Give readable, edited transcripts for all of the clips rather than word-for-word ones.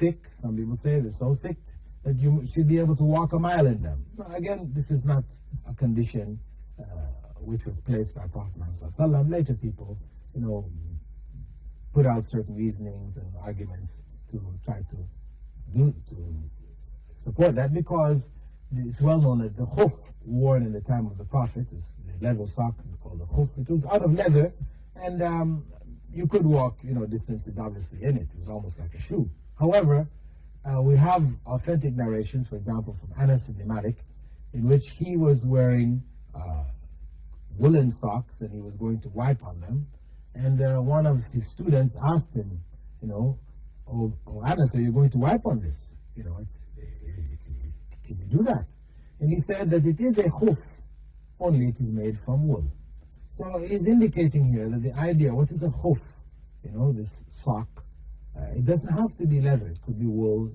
thick. Some people say they're so thick that you should be able to walk a mile in them. Again, this is not a condition which was placed by Prophet Muhammad. Later people, put out certain reasonings and arguments to try to support that, because it's well known that the khuf worn in the time of the Prophet, the leather sock called the khuf, it was out of leather, and you could walk distances obviously in it. It was almost like a shoe. However, we have authentic narrations, for example, from Anas ibn Malik, in which he was wearing woolen socks and he was going to wipe on them. And one of his students asked him, oh Anas, are you going to wipe on this? Can you do that? And he said that it is a khuf, only it is made from wool. So he's indicating here that the idea, what is a khuf? This sock, it doesn't have to be leather. It could be wool.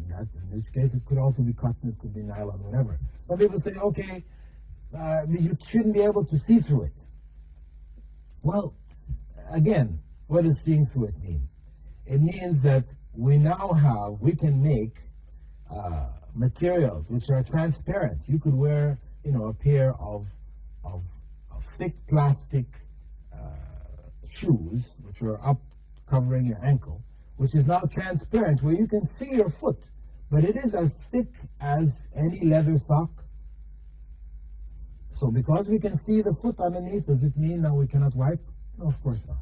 In this case, it could also be cotton, it could be nylon, whatever. Some people say, okay, you shouldn't be able to see through it. Well, again, what does seeing through it mean? It means that we can make materials which are transparent. You could wear, a pair of thick plastic shoes, which are up covering your ankle, which is now transparent, where you can see your foot, but it is as thick as any leather sock. So because we can see the foot underneath, does it mean that we cannot wipe? No, of course not.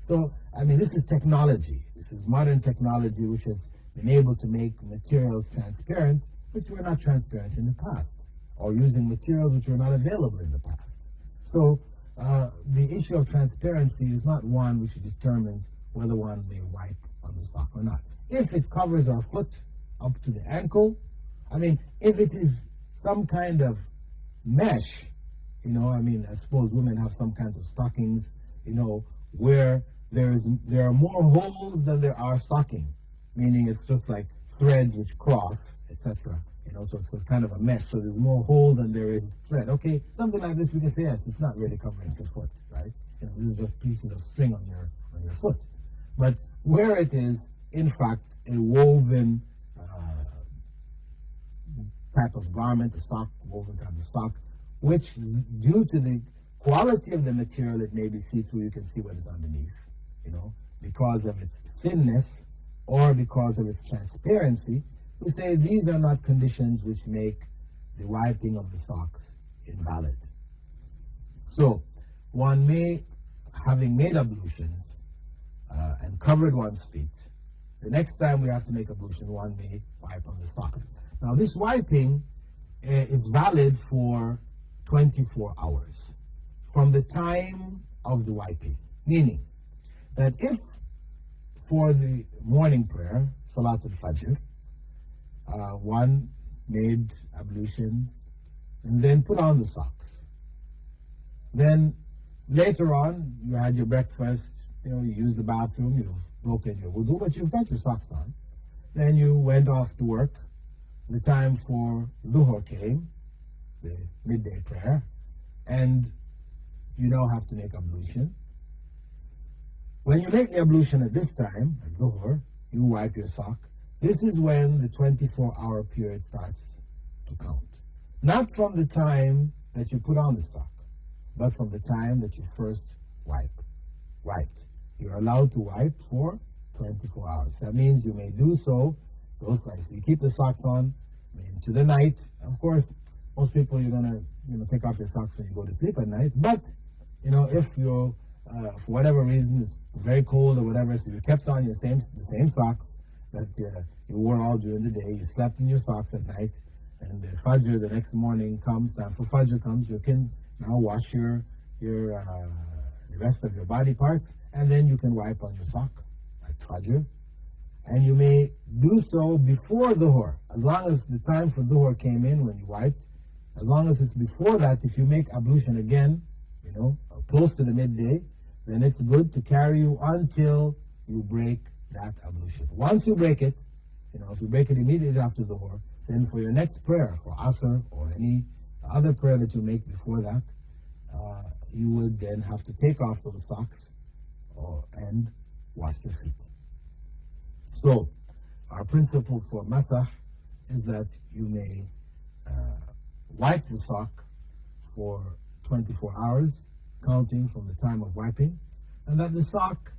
So, this is technology. This is modern technology which has been able to make materials transparent, which were not transparent in the past, or using materials which were not available in the past. So, the issue of transparency is not one which determines whether one may wipe on the sock or not. If it covers our foot up to the ankle, if it is some kind of mesh, I suppose women have some kinds of stockings, where there are more holes than there are stocking, meaning it's just like threads which cross, etc. So it's kind of a mesh. So there's more hole than there is thread. Okay, something like this, we can say yes, it's not really covering your foot, right? This is just pieces of string on your foot. But where it is, in fact, a woven type of garment, a sock, woven type of sock, which, due to the quality of the material, it may be see-through. You can see what is underneath, because of its thinness or because of its transparency. We say these are not conditions which make the wiping of the socks invalid. So, one may, having made ablutions and covered one's feet, the next time we have to make ablution, one may wipe on the sock. Now, this wiping is valid for 24 hours from the time of the wiping, meaning that if for the morning prayer, Salatul Fajr, one made ablutions and then put on the socks. Then later on, you had your breakfast, you used the bathroom, you've broken your wudu, but you've got your socks on. Then you went off to work. The time for Dhuhr came, the midday prayer, and you now have to make ablution. When you make the ablution at this time, at Dhuhr, you wipe your sock. This is when the 24-hour period starts to count. Not from the time that you put on the sock, but from the time that you first wiped. You're allowed to wipe for 24 hours. That means you may do so, those times. You keep the socks on into the night. Of course, most people, you're going to take off your socks when you go to sleep at night. But, if you, for whatever reason, it's very cold or whatever, so you kept on the same socks that you wore all during the day, you slept in your socks at night, and the Fajr, the next morning comes, time for Fajr comes, you can now wash the rest of your body parts, and then you can wipe on your sock at Fajr. And you may do so before Dhuhr, as long as the time for Dhuhr came in when you wiped. As long as it's before that, if you make ablution again, close to the midday, then it's good to carry you until you break that ablution. Once you break it, if you break it immediately after Dhuhr, then for your next prayer, for Asr or any other prayer that you make before that, you would then have to take off those socks and wash your feet. So, Our principle for masah is that you may wipe the sock for 24 hours, counting from the time of wiping, and that the sock,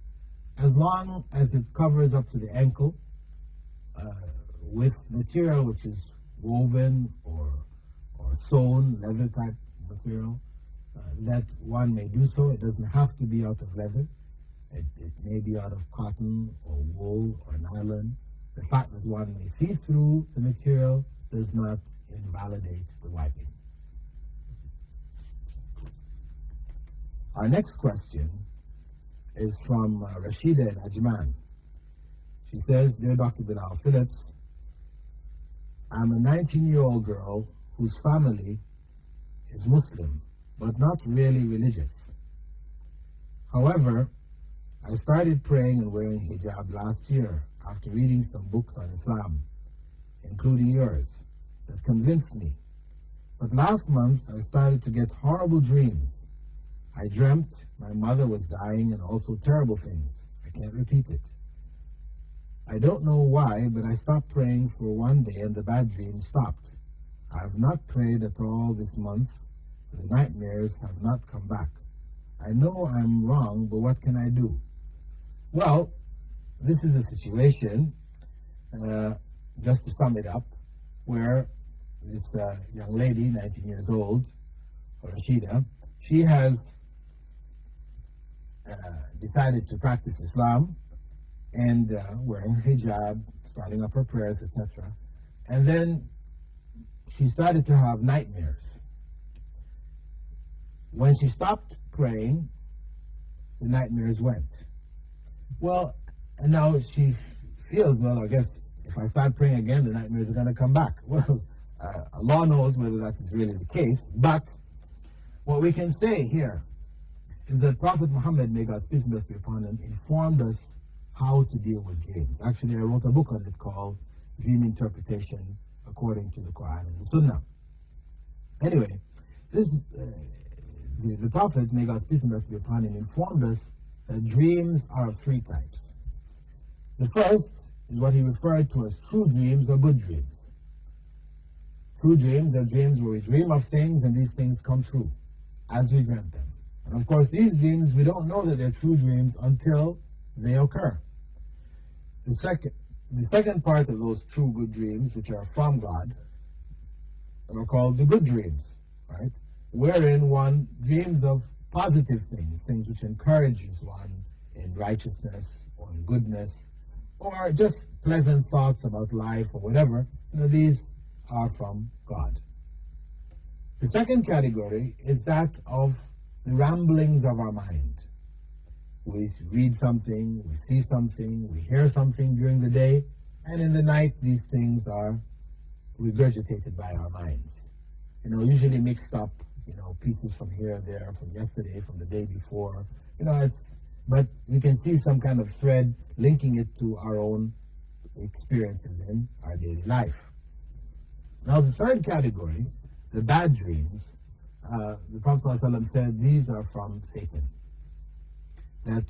as long as it covers up to the ankle with material which is woven or sewn, leather type material, that one may do so. It doesn't have to be out of leather. It may be out of cotton or wool or nylon. The fact that one may see through the material does not invalidate the wiping. Our next question is from Rashida in Ajman. She says, "Dear Dr. Bilal Phillips, I'm a 19-year-old girl whose family is Muslim, but not really religious. However, I started praying and wearing hijab last year after reading some books on Islam, including yours, that convinced me. But last month I started to get horrible dreams. I dreamt my mother was dying and also terrible things. I can't repeat it. I don't know why, but I stopped praying for one day and the bad dreams stopped. I have not prayed at all this month. The nightmares have not come back. I know I'm wrong, but what can I do?" Well, this is a situation, just to sum it up, where this young lady, 19 years old, Rashida, she has decided to practice Islam and wearing hijab, starting up her prayers, etc. And then she started to have nightmares. When she stopped praying, the nightmares went. Well, and now she feels, well, I guess if I start praying again, the nightmares are going to come back. Well, Allah knows whether that is really the case, but what we can say here is that Prophet Muhammad, may God's peace and blessings be upon him, informed us how to deal with dreams. Actually, I wrote a book on it called Dream Interpretation According to the Quran and the Sunnah. Anyway, the Prophet, may God's peace and blessings be upon him, informed us that dreams are of three types. The first is what he referred to as true dreams or good dreams. True dreams are dreams where we dream of things and these things come true as we dreamt them. And of course, these dreams, we don't know that they're true dreams until they occur. The second part of those true good dreams, which are from God, are called the good dreams, right? Wherein one dreams of positive things, things which encourages one in righteousness or in goodness, or just pleasant thoughts about life or whatever. These are from God. The second category is that of the ramblings of our mind. We read something, we see something, we hear something during the day, and in the night these things are regurgitated by our minds. Usually mixed up, pieces from here and there, from yesterday, from the day before. But we can see some kind of thread linking it to our own experiences in our daily life. Now the third category, the bad dreams, the Prophet ﷺ said these are from Satan. That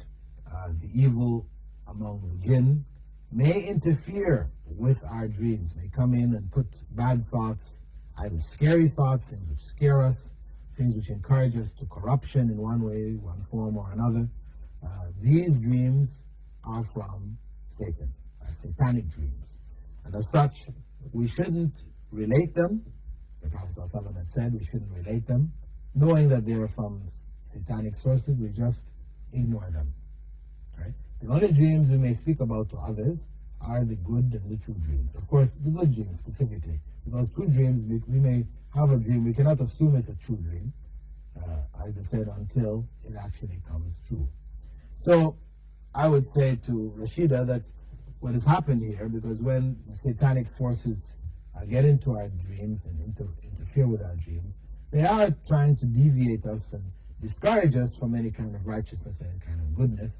the evil among the jinn may interfere with our dreams, may come in and put bad thoughts, either scary thoughts, things which scare us, things which encourage us to corruption in one way, one form or another. These dreams are from Satan, are satanic dreams. And as such, we shouldn't relate them. The Prophet ﷺ had said we shouldn't relate them. Knowing that they are from satanic sources, we just ignore them. Right? The only dreams we may speak about to others are the good and the true dreams. Of course, the good dreams specifically. Because true dreams, we may have a dream, we cannot assume it's a true dream, as I said, until it actually comes true. So I would say to Rashida that what has happened here, because when the satanic forces get into our dreams and interfere with our dreams, they are trying to deviate us and discourage us from any kind of righteousness and any kind of goodness.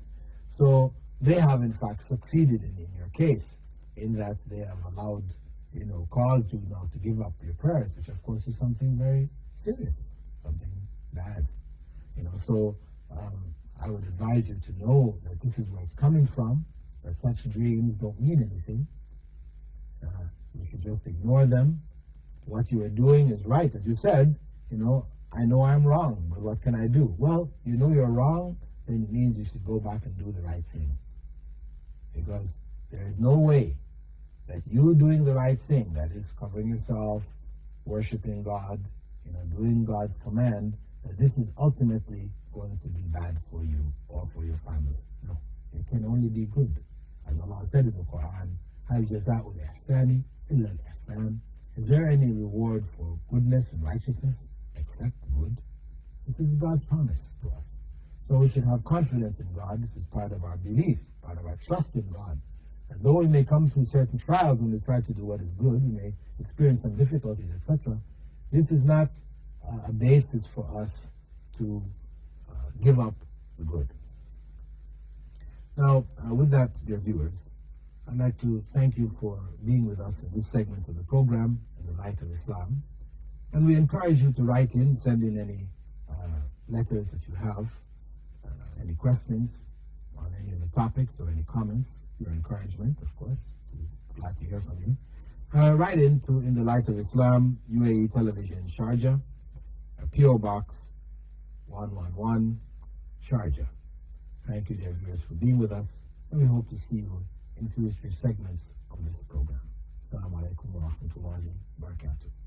So they have in fact succeeded in your case, in that they have allowed, caused you now to give up your prayers, which of course is something very serious, something bad. So I would advise you to know that this is where it's coming from, that such dreams don't mean anything, ignore them. What you are doing is right. As you said, I know I'm wrong, but what can I do? Well, you know you're wrong, then it means you should go back and do the right thing. Because there is no way that you doing the right thing, that is covering yourself, worshiping God, doing God's command, that this is ultimately going to be bad for you or for your family. No, it can only be good. As Allah said in the Quran, هَلْ جَزَاءُ الْإِحْسَانِ إِلَّا الْإِحْسَانِ. Is there any reward for goodness and righteousness except good? This is God's promise to us. So we should have confidence in God. This is part of our belief, part of our trust in God. And though we may come through certain trials when we try to do what is good, we may experience some difficulties, etc. This is not a basis for us to give up the good. Now, with that, dear viewers, I'd like to thank you for being with us in this segment of the program, In the Light of Islam. And we encourage you to write in, send in any letters that you have, any questions on any of the topics or any comments, your encouragement, of course. We're glad to hear from you. Write in to In the Light of Islam, UAE Television, Sharjah, P.O. Box 111, Sharjah. Thank you, dear viewers, for being with us, and we hope to see you in future segments of this program. Assalamu alaikum wa rahmatullahi wa barakatuh.